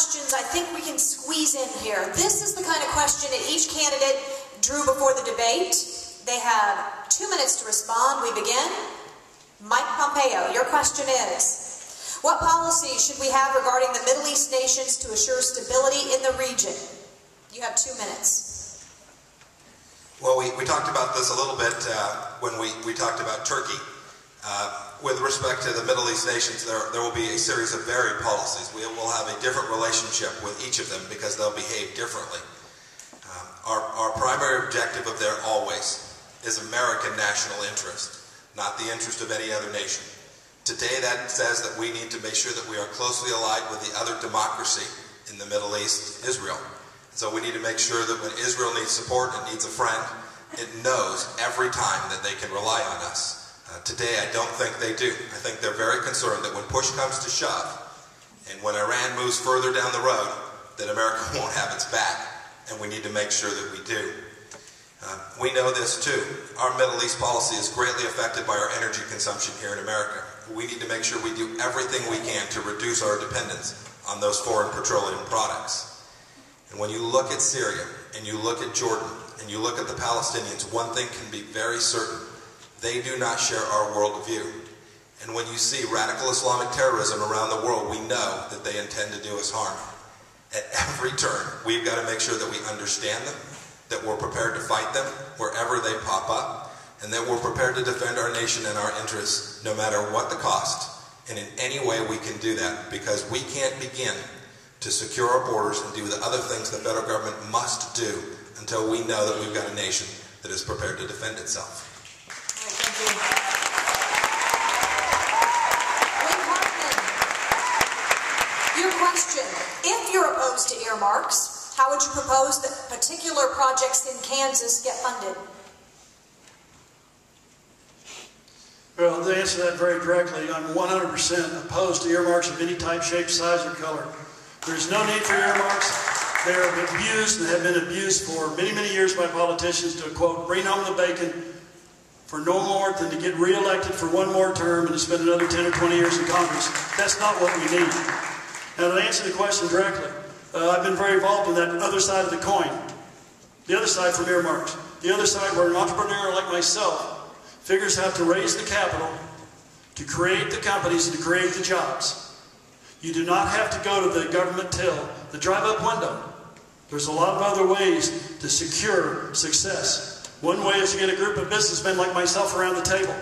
questions I think we can squeeze in here. This is the kind of question that each candidate drew before the debate. They have 2 minutes to respond. We begin. Mike Pompeo, your question is, what policy should we have regarding the Middle East nations to assure stability in the region? You have 2 minutes. Well, we talked about this a little bit when we talked about Turkey. With respect to the Middle East nations, there will be a series of varied policies. We will have a different relationship with each of them because they'll behave differently. Our primary objective of there always is American national interest, not the interest of any other nation. Today that says that we need to make sure that we are closely allied with the other democracy in the Middle East, Israel. So we need to make sure that when Israel needs support and needs a friend, it knows every time that they can rely on us. Today, I don't think they do. I think they're very concerned that when push comes to shove, and when Iran moves further down the road, that America won't have its back, and we need to make sure that we do. We know this too. Our Middle East policy is greatly affected by our energy consumption here in America. We need to make sure we do everything we can to reduce our dependence on those foreign petroleum products. And when you look at Syria, and you look at Jordan, and you look at the Palestinians, one thing can be very certain. They do not share our worldview. And when you see radical Islamic terrorism around the world, we know that they intend to do us harm. At every turn, we've got to make sure that we understand them, that we're prepared to fight them wherever they pop up, and that we're prepared to defend our nation and our interests no matter what the cost. And in any way we can do that, because we can't begin to secure our borders and do the other things the federal government must do until we know that we've got a nation that is prepared to defend itself. Hartman, your question, if you're opposed to earmarks, how would you propose that particular projects in Kansas get funded? Well, to answer that very directly, I'm 100% opposed to earmarks of any type, shape, size, or color. There's no need for earmarks. They are abused and have been abused for many, many years by politicians to, quote, bring home the bacon for no more than to get reelected for one more term and to spend another 10 or 20 years in Congress. That's not what we need. Now, to answer the question directly, I've been very involved in that other side of the coin. The other side from earmarks. The other side where an entrepreneur like myself figures out to raise the capital, to create the companies, and to create the jobs. You do not have to go to the government till, the drive-up window. There's a lot of other ways to secure success. One way is to get a group of businessmen like myself around the table.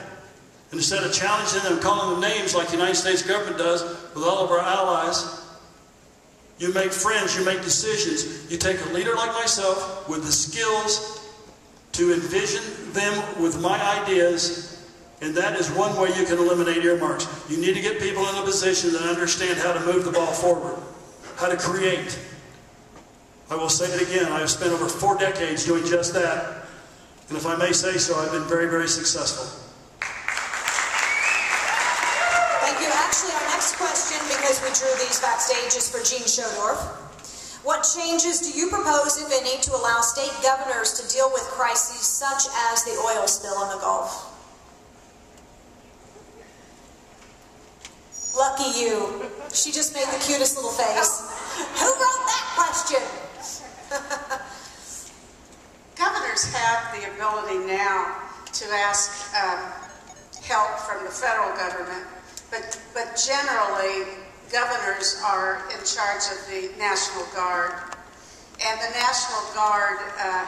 And instead of challenging them, calling them names like the United States government does with all of our allies, you make friends, you make decisions. You take a leader like myself with the skills to envision them with my ideas, and that is one way you can eliminate earmarks. You need to get people in a position that understand how to move the ball forward, how to create. I will say it again, I have spent over 4 decades doing just that. And if I may say so, I've been very, very successful. Thank you. Actually, our next question, because we drew these backstage, is for Gene Schodorf. What changes do you propose, if any, to allow state governors to deal with crises such as the oil spill in the Gulf? Lucky you. She just made the cutest little face. Who wrote that question? Governors have the ability now to ask help from the federal government, but generally governors are in charge of the National Guard, and the National Guard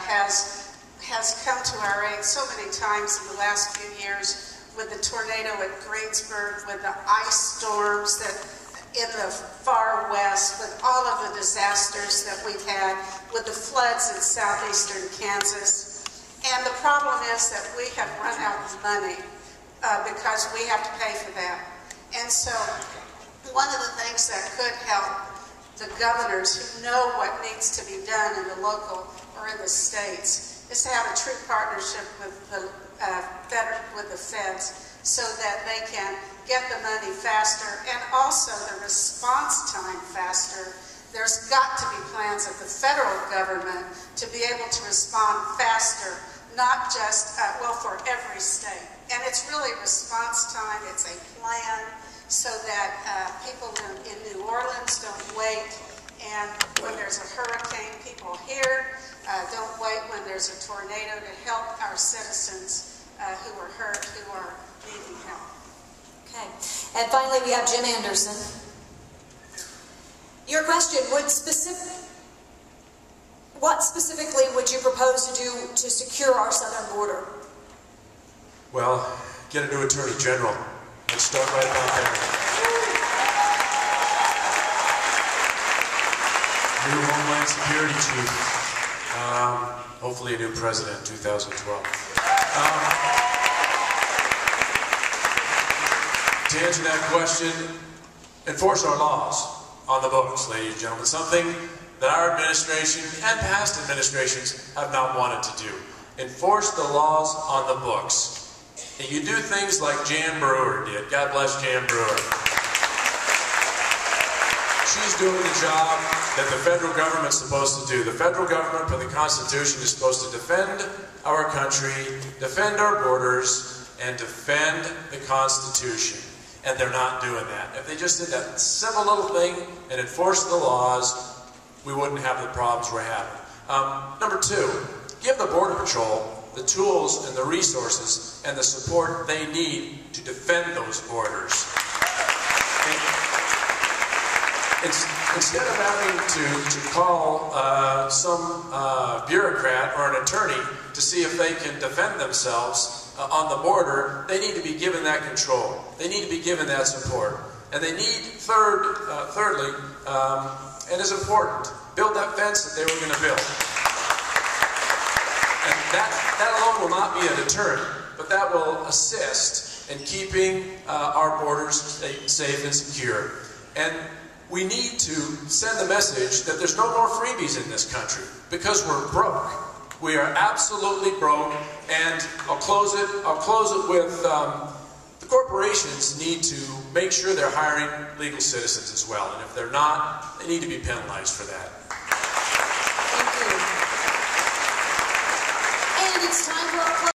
has come to our aid so many times in the last few years, with the tornado at Greensburg, with the ice storms that in the far west, with all of the disasters that we've had, with the floods in southeastern Kansas. And the problem is that we have run out of money because we have to pay for that. And so one of the things that could help the governors who know what needs to be done in the local or in the states is to have a true partnership with the feds, so that they can get the money faster and also the response time faster. There's got to be plans of the federal government to be able to respond faster, not just, well, for every state. And it's really response time, it's a plan, so that people in New Orleans don't wait, And when there's a hurricane, people here don't wait when there's a tornado to help our citizens who are hurt, who are needing help. Okay. And finally, we have Jim Anderson. Your question, what specifically would you propose to do to secure our southern border? Well, get a new Attorney General. Let's start right about there. New Homeland Security Chief. Hopefully a new President in 2012. To answer that question, enforce our laws on the books, ladies and gentlemen. Something that our administration and past administrations have not wanted to do. Enforce the laws on the books. And you do things like Jan Brewer did. God bless Jan Brewer. She's doing the job that the federal government's supposed to do. The federal government, per the Constitution, is supposed to defend our country, defend our borders, and defend the Constitution. And they're not doing that. If they just did that simple little thing and enforced the laws, we wouldn't have the problems we're having. Number two, give the Border Patrol the tools and the resources and the support they need to defend those borders. Instead of having to call some bureaucrat or an attorney to see if they can defend themselves on the border, they need to be given that control. They need to be given that support. And they need, thirdly, and is important, build that fence that they were going to build. And that alone will not be a deterrent, but that will assist in keeping our borders safe and secure. And we need to send the message that there's no more freebies in this country, because we're broke. We are absolutely broke, and I'll close it with the corporations need to make sure they're hiring legal citizens as well, and if they're not, they need to be penalized for that. Thank you. And it's time for our